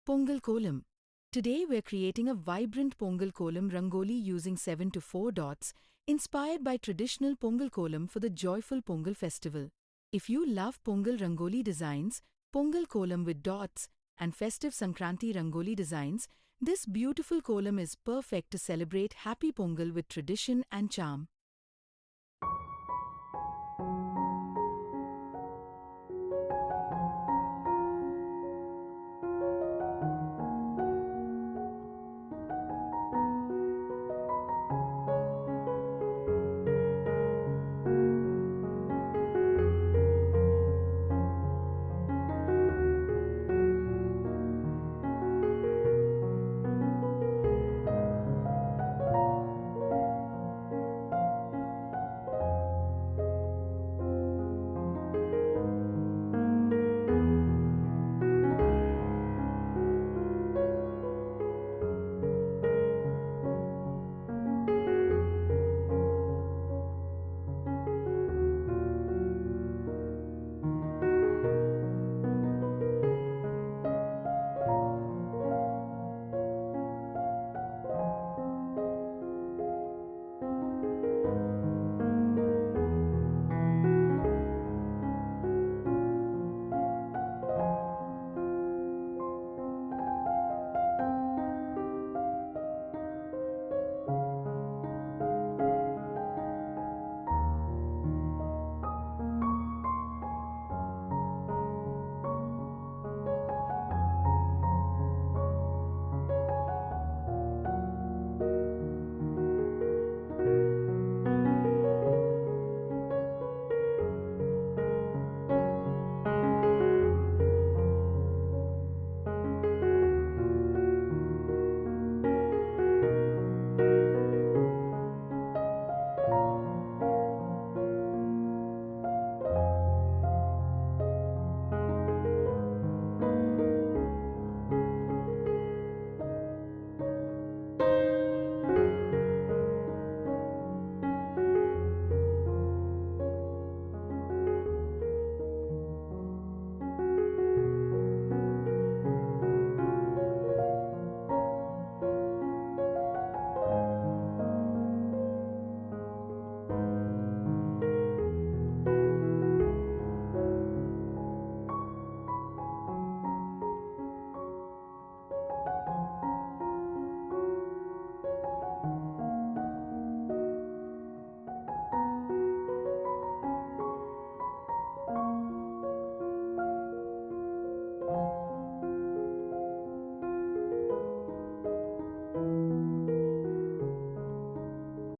Pongal Kolam. Today we're creating a vibrant Pongal Kolam Rangoli using 7 to 4 dots, inspired by traditional Pongal Kolam for the joyful Pongal festival. If you love Pongal Rangoli designs, Pongal Kolam with dots, and festive Sankranti Rangoli designs, this beautiful kolam is perfect to celebrate Happy Pongal with tradition and charm.